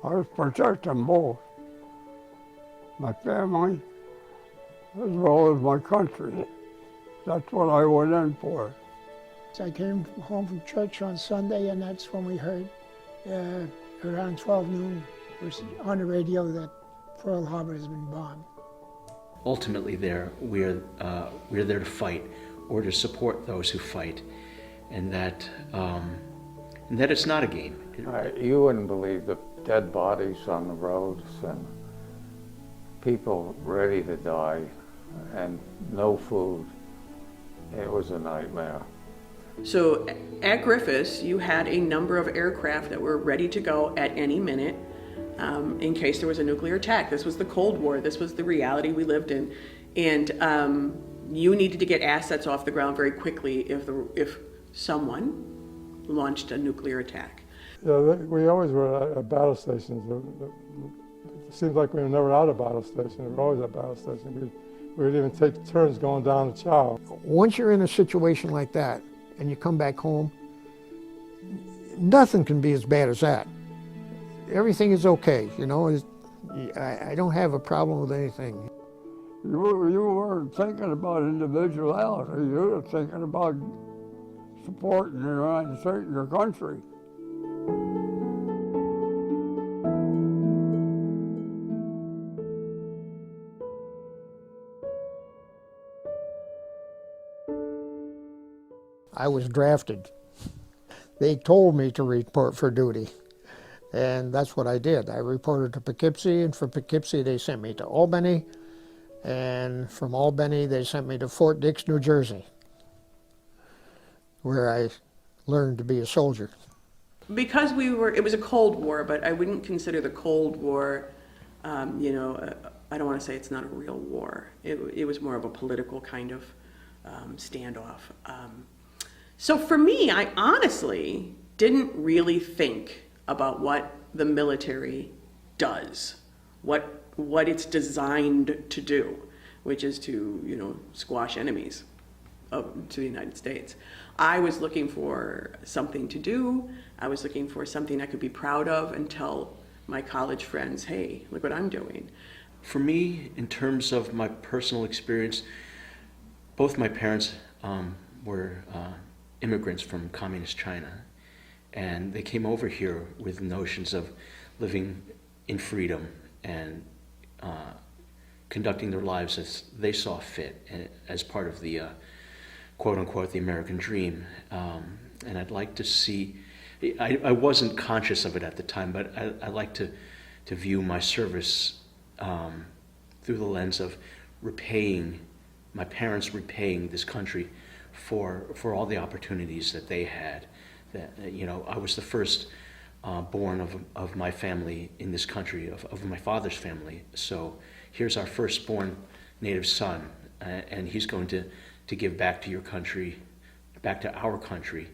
I was protecting both my family as well as my country. That's what I went in for. I came home from church on Sunday, and that's when we heard around 12 noon it was on the radio that Pearl Harbor has been bombed. Ultimately, we're there to fight or to support those who fight, and that it's not a game. You wouldn't believe the dead bodies on the roads and people ready to die and no food. It was a nightmare. So at Griffiths, you had a number of aircraft that were ready to go at any minute in case there was a nuclear attack. This was the Cold War. This was the reality we lived in. And you needed to get assets off the ground very quickly if someone launched a nuclear attack. Yeah, we always were at battle stations. It seems like we were never out of battle station. We were always at battle station. We would even take turns going down the chow. Once you're in a situation like that and you come back home, nothing can be as bad as that. Everything is okay, you know. I don't have a problem with anything. You weren't thinking about individuality. You were thinking about supporting the United States and your country. I was drafted. They told me to report for duty, and that's what I did. I reported to Poughkeepsie, and from Poughkeepsie they sent me to Albany, and from Albany they sent me to Fort Dix, New Jersey, where I learned to be a soldier. Because it was a Cold War, but I wouldn't consider the Cold War, I don't want to say it's not a real war. It was more of a political kind of standoff. So for me, I honestly didn't really think about what the military does, what it's designed to do, which is to, squash enemies to the United States. I was looking for something to do. I was looking for something I could be proud of and tell my college friends, hey, look what I'm doing. For me, in terms of my personal experience, both my parents were immigrants from communist China, and they came over here with notions of living in freedom and conducting their lives as they saw fit, as part of the quote-unquote the American dream. And I'd like to see, I wasn't conscious of it at the time, but I like to view my service through the lens of my parents repaying this country for all the opportunities that they had. That I was the first born of my family in this country, of my father's family. So here's our firstborn native son, and he's going to give back to your country, back to our country,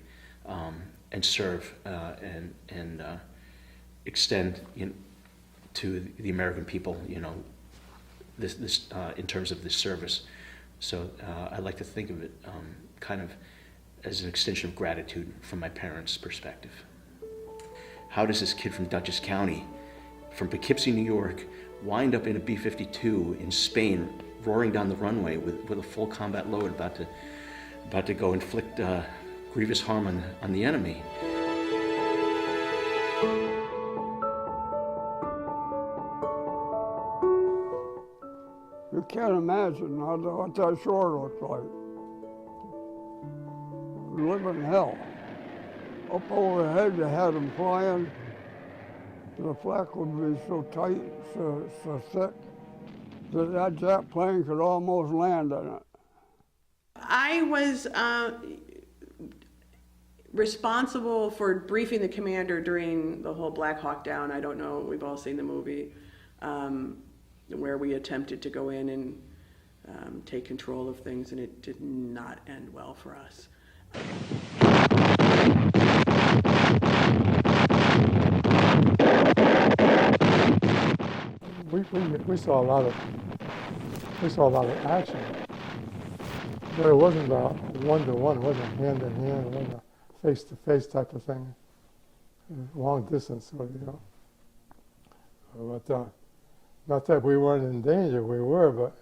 and serve and extend to the American people, this in terms of this service. So I like to think of it kind of as an extension of gratitude from my parents' perspective. How does this kid from Dutchess County from Poughkeepsie, New York, wind up in a B-52 in Spain, roaring down the runway with a full combat load, about to go inflict grievous harm on the enemy. You can't imagine what that shore looked like. We live in hell. Up overhead, you had them flying. The flak would be so tight, so thick, that jet plane could almost land in it. I was responsible for briefing the commander during the whole Black Hawk Down. I don't know, we've all seen the movie, where we attempted to go in and take control of things, and it did not end well for us. We saw a lot of action, but it wasn't about one-to-one. It wasn't hand-to-hand. It wasn't a face-to-face type of thing. Long distance, But not that we weren't in danger. We were, but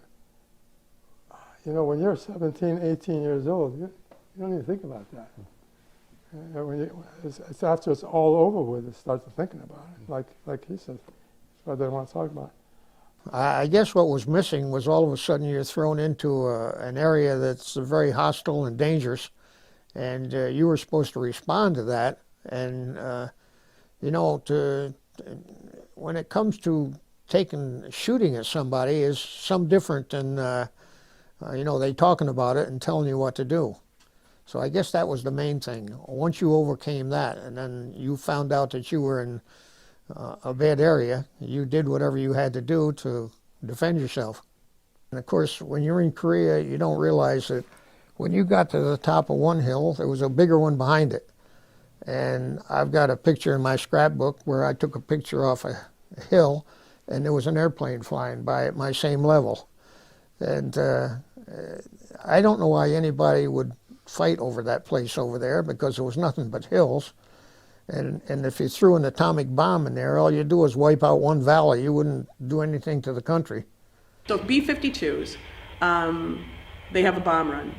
when you're 17, 18 years old, you don't even think about that. It's after it's all over with, you start to thinking about it. Like he said, that's what they want to talk about. I guess what was missing was all of a sudden you're thrown into an area that's very hostile and dangerous, and you were supposed to respond to that. And when it comes to shooting at somebody is some different than they talking about it and telling you what to do. So I guess that was the main thing. Once you overcame that, and then you found out that you were in a bad area, you did whatever you had to do to defend yourself. And of course, when you're in Korea, you don't realize that when you got to the top of one hill, there was a bigger one behind it. And I've got a picture in my scrapbook where I took a picture off a hill, and there was an airplane flying by at my same level. And I don't know why anybody would fight over that place over there, because there was nothing but hills. And if you threw an atomic bomb in there, all you do is wipe out one valley. You wouldn't do anything to the country. So B-52s, they have a bomb run.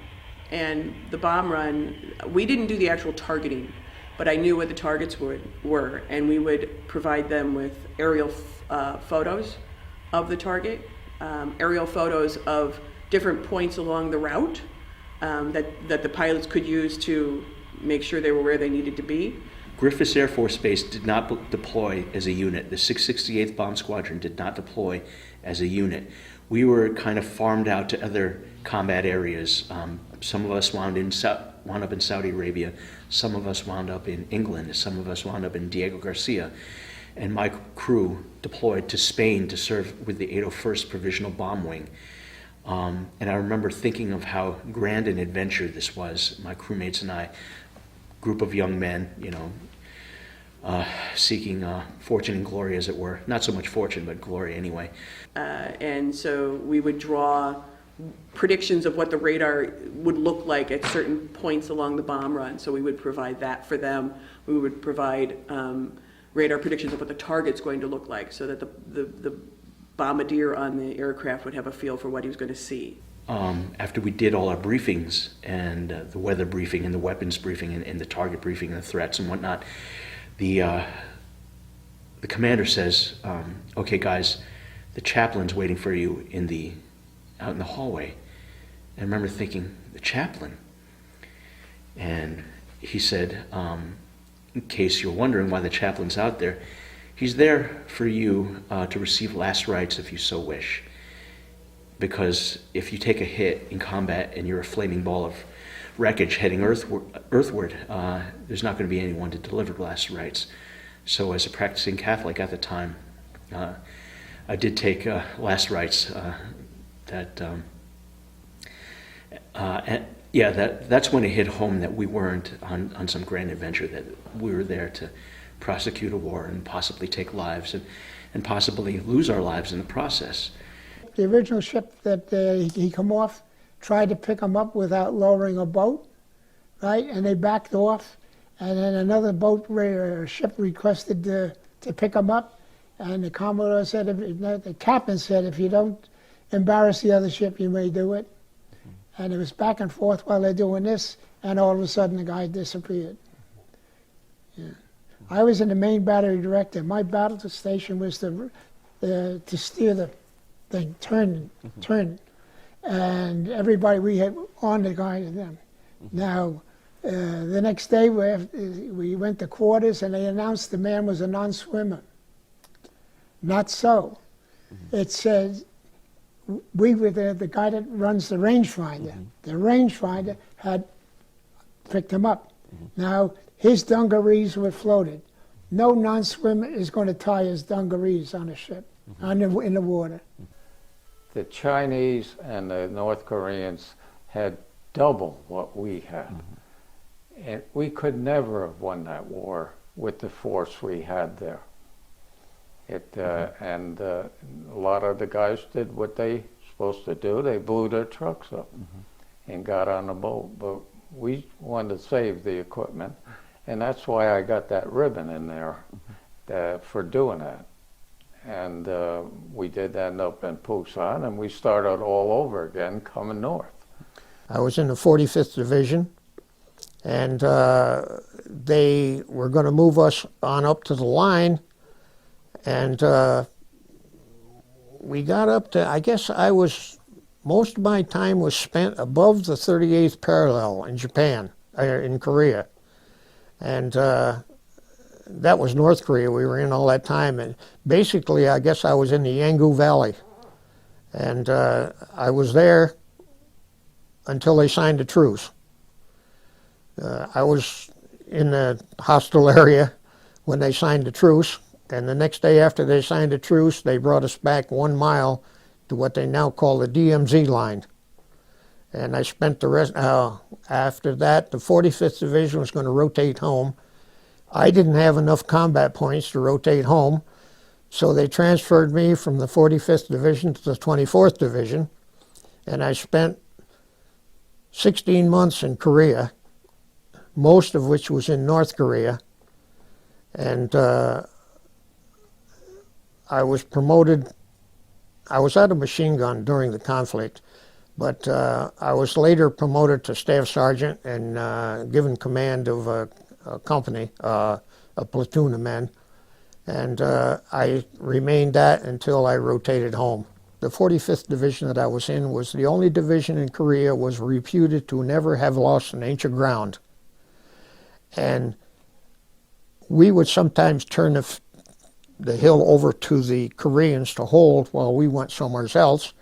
And the bomb run, we didn't do the actual targeting, but I knew what the targets were, and we would provide them with aerial photos of the target, aerial photos of different points along the route that the pilots could use to make sure they were where they needed to be. Griffiths Air Force Base did not deploy as a unit. The 668th Bomb Squadron did not deploy as a unit. We were kind of farmed out to other combat areas. Some of us wound up in Saudi Arabia. Some of us wound up in England. Some of us wound up in Diego Garcia. And my crew deployed to Spain to serve with the 801st Provisional Bomb Wing. And I remember thinking of how grand an adventure this was. My crewmates and I, group of young men, seeking fortune and glory, as it were. Not so much fortune, but glory anyway. And so we would draw predictions of what the radar would look like at certain points along the bomb run. So we would provide that for them. We would provide radar predictions of what the target's going to look like, so that the bombardier on the aircraft would have a feel for what he was going to see. After we did all our briefings, and the weather briefing and the weapons briefing and the target briefing and the threats and whatnot, the commander says, okay guys, the chaplain's waiting for you out in the hallway. And I remember thinking, the chaplain? And he said, in case you're wondering why the chaplain's out there, he's there for you to receive last rites if you so wish. Because if you take a hit in combat and you're a flaming ball of wreckage heading earthward, there's not going to be anyone to deliver last rites. So as a practicing Catholic at the time, I did take last rites. That's when it hit home that we weren't on some grand adventure, that we were there to prosecute a war and possibly take lives and possibly lose our lives in the process. The original ship that he come off tried to pick him up without lowering a boat, right? And they backed off, and then another ship requested to pick him up, And the Commodore said, the captain said, if you don't embarrass the other ship, you may do it. And it was back and forth while they're doing this, and all of a sudden the guy disappeared. Yeah. I was in the main battery director. My battle station was to steer the thing, turn, and everybody, we had on the guy to them. Now, the next day we went to quarters, and they announced the man was a non-swimmer. Not so. It said, we were the guy that runs the rangefinder. The rangefinder had picked him up. Now, his dungarees were floated. No non-swimmer is going to tie his dungarees on a ship, in the water. The Chinese and the North Koreans had double what we had. And we could never have won that war with the force we had there. And a lot of the guys did what they supposed to do. They blew their trucks up and got on the boat. But we wanted to save the equipment, and that's why I got that ribbon in there for doing that. And we did end up in Busan, and we started all over again coming north. I was in the 45th Division, and they were going to move us on up to the line, and we got up to, I guess most of my time was spent above the 38th parallel in Japan, in Korea. And that was North Korea we were in all that time. And basically, I guess I was in the Yangu Valley. And I was there until they signed a truce. I was in the hostile area when they signed the truce. And the next day after they signed the truce, they brought us back 1 mile to what they now call the DMZ line. And I spent the rest, after that, the 45th Division was going to rotate home. I didn't have enough combat points to rotate home, so they transferred me from the 45th Division to the 24th Division, and I spent 16 months in Korea, most of which was in North Korea, and I was promoted. I was out of machine gun during the conflict, but I was later promoted to staff sergeant and given command of a company, a platoon of men, and I remained that until I rotated home. The 45th Division that I was in was the only division in Korea was reputed to never have lost an inch of ground. And we would sometimes turn the hill over to the Koreans to hold while we went somewhere else.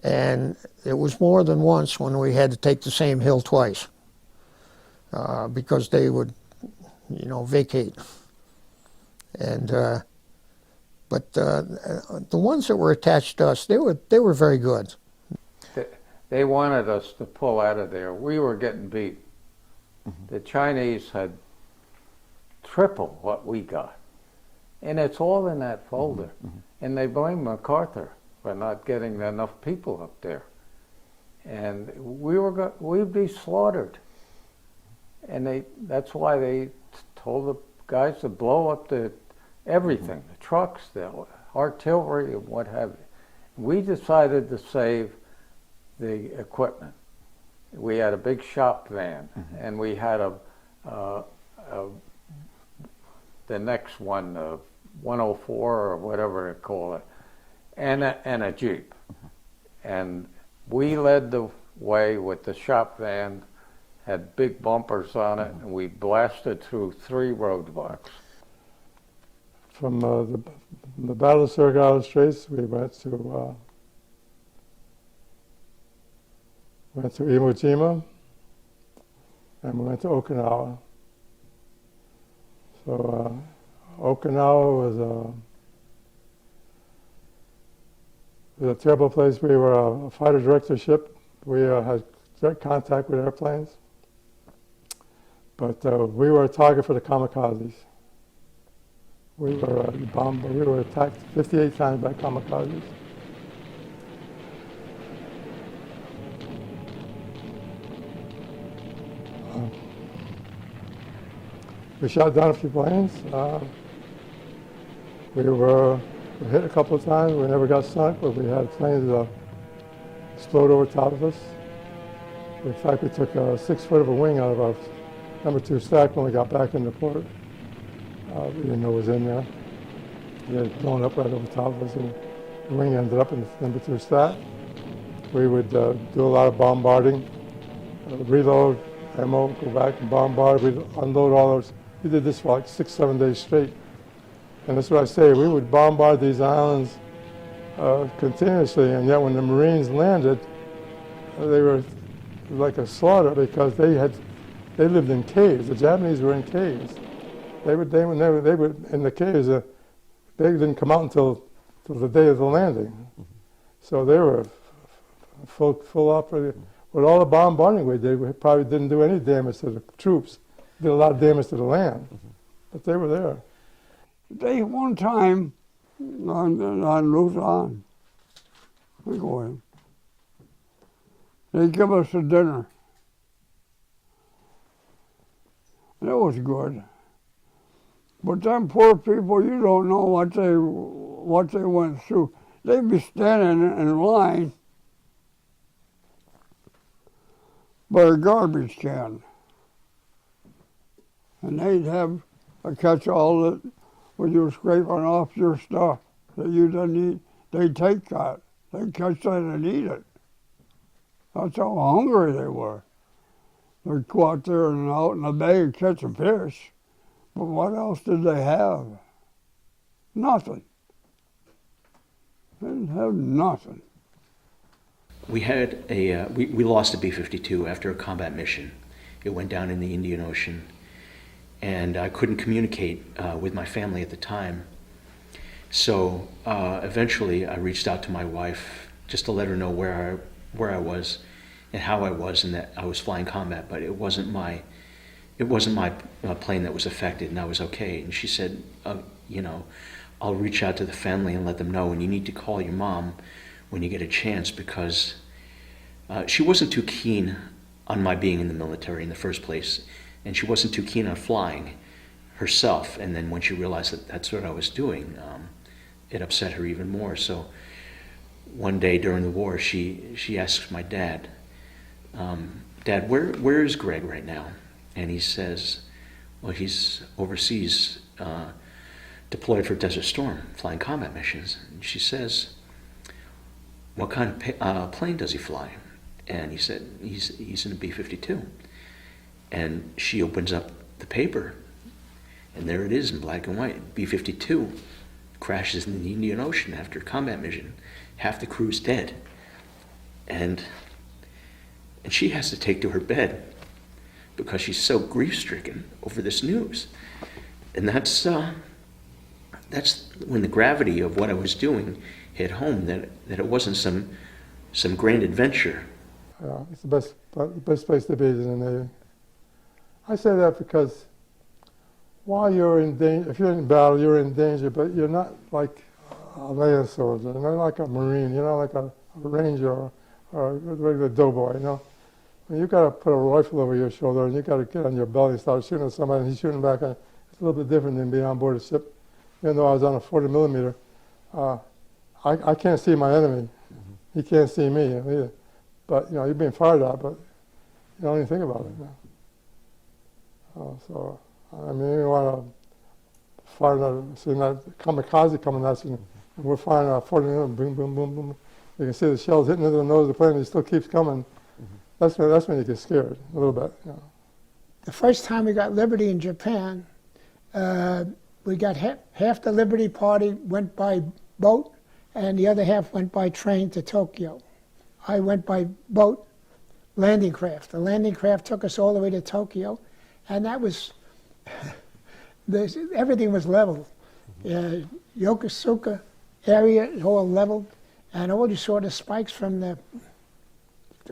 And it was more than once when we had to take the same hill twice because they would, vacate. And but the ones that were attached to us, they were very good. They wanted us to pull out of there. We were getting beat. The Chinese had triple what we got. And it's all in that folder. And they blame MacArthur for not getting enough people up there. And we'd be slaughtered. And that's why they told the guys to blow up everything, the trucks, the artillery, and what have you. We decided to save the equipment. We had a big shop van, and we had the next one, 104 or whatever they call it, and a Jeep. And we led the way with the shop van, had big bumpers on it, and we blasted through 3 roadblocks. From the Battle of Surigao Straits, we went to Iwo Jima, and we went to Okinawa. So Okinawa was a terrible place. We were a fighter directorship. We had direct contact with airplanes, but we were a target for the kamikazes. We were bombed. We were attacked 58 times by kamikazes. We shot down a few planes. We were hit a couple of times. We never got sunk, but we had planes explode over top of us. In fact, we took 6 foot of a wing out of our number 2 stack when we got back into port. We didn't know it was in there. It had blown up right over top of us, and the wing ended up in the number 2 stack. We would do a lot of bombarding, reload, ammo, go back and bombard. We'd unload all those. We did this for like 6, 7 days straight. And that's what I say, we would bombard these islands continuously, and yet when the Marines landed, they were like a slaughter because they lived in caves. The Japanese were in caves. They would in the caves. They didn't come out until the day of the landing. So they were full operating. With all the bombarding we did, we probably didn't do any damage to the troops. Did a lot of damage to the land, but they were there. They one time on Luzon, we go in. They give us a dinner. And it was good. But them poor people, you don't know what they went through. They'd be standing in line by a garbage can. And they'd have a catch-all that when you were scraping off your stuff that you didn't eat, they'd take that. They'd catch that and eat it. That's how hungry they were. They'd go out there and out in the bay and catch a fish. But what else did they have? Nothing. They didn't have nothing. We had we lost a B-52 after a combat mission. It went down in the Indian Ocean, and I couldn't communicate with my family at the time. So eventually I reached out to my wife just to let her know where I was and how I was, and that I was flying combat, but it wasn't my plane that was affected, and I was okay. And she said, I'll reach out to the family and let them know, and you need to call your mom when you get a chance, because she wasn't too keen on my being in the military in the first place, and she wasn't too keen on flying herself. And then when she realized that that's what I was doing, it upset her even more. So one day during the war, she asks my dad, Dad, where is Greg right now? And he says, well, he's overseas, deployed for Desert Storm, flying combat missions. And she says, what kind of plane does he fly? And he said, he's in a B-52. And she opens up the paper, and there it is in black and white. B-52 crashes in the Indian Ocean after a combat mission. Half the crew's dead. And she has to take to her bed because she's so grief-stricken over this news. And that's when the gravity of what I was doing hit home, that it wasn't some grand adventure. Yeah, it's the best place to be is in the Navy. I say that because while you're in danger, if you're in battle, you're in danger, but you're not like a land soldier, you're not like a Marine, you're not like a Ranger or a regular doughboy, you know. When you got to put a rifle over your shoulder and you got to get on your belly and start shooting at somebody and he's shooting back, it's a little bit different than being on board a ship. Even though I was on a 40 millimeter, I can't see my enemy. He can't see me either. But, you're being fired at, but you don't even think about it now. So, I mean, you want to fire seeing that kamikaze coming at you, and we're firing at 40 millimeter, boom, boom, boom, boom. You can see the shells hitting into the nose of the plane and it still keeps coming. That's when you get scared a little bit. The first time we got Liberty in Japan, we got half the Liberty party went by boat, and the other half went by train to Tokyo. I went by boat, landing craft. The landing craft took us all the way to Tokyo, and that was, everything was leveled. Yokosuka area is all leveled, and all you saw the spikes from the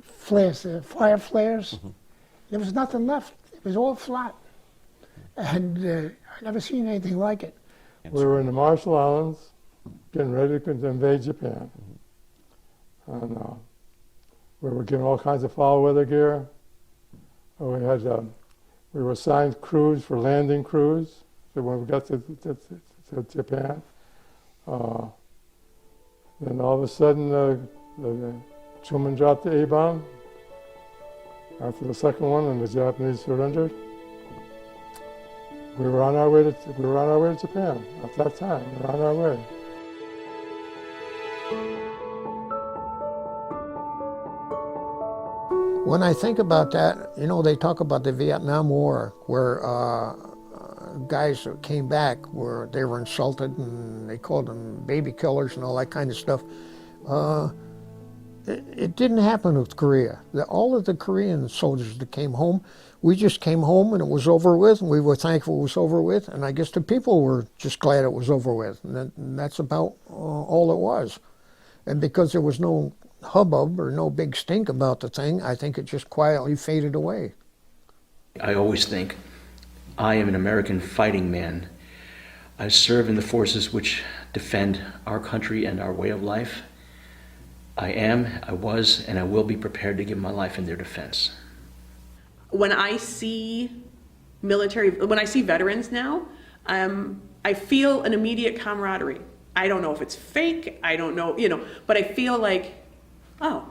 flares, the fire flares. There was nothing left. It was all flat. And I've never seen anything like it. We were in the Marshall Islands, getting ready to invade Japan. And we were given all kinds of foul weather gear. We were assigned crews for landing crews. So when we got to Japan, Then all of a sudden, the Truman dropped the A-bomb after the second one, and the Japanese surrendered. We were on our way to Japan at that time. We were on our way. When I think about that, you know, they talk about the Vietnam War, where guys that came back where they were insulted and they called them baby killers and all that kind of stuff. It didn't happen with Korea. All of the Korean soldiers that came home, we just came home and it was over with, and we were thankful it was over with, and I guess the people were just glad it was over with, and that's about all it was. And because there was no hubbub or no big stink about the thing, I think it just quietly faded away. I always think, I am an American fighting man. I serve in the forces which defend our country and our way of life. I am, I was, and I will be prepared to give my life in their defense. When I see veterans now, I feel an immediate camaraderie. I don't know if it's fake, I don't know, but I feel like, oh,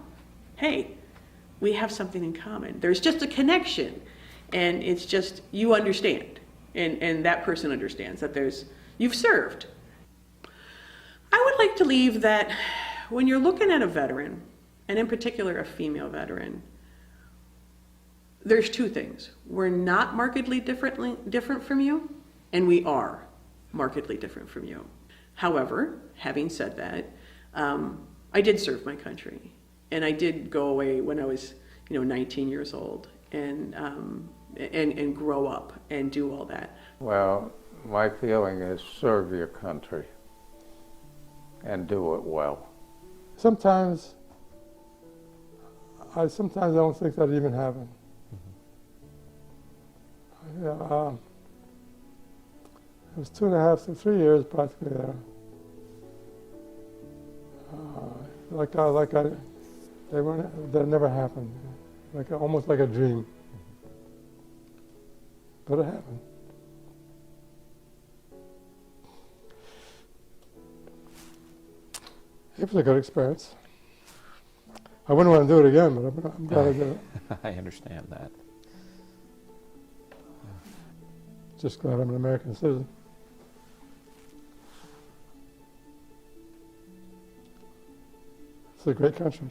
hey, we have something in common. There's just a connection, and it's just, you understand, and that person understands that you've served. I would like to leave that when you're looking at a veteran, and in particular a female veteran, there's two things. We're not markedly different from you, and we are markedly different from you. However, having said that, I did serve my country, and I did go away when I was, 19 years old, and grow up and do all that. Well, my feeling is serve your country and do it well. Sometimes I don't think that even happened. Yeah, it was 2.5 to 3 years practically there. That never happened. Almost like a dream. But it happened. It was a good experience. I wouldn't want to do it again, but I'm glad I did it. I understand that. Just glad I'm an American citizen. It's a great country.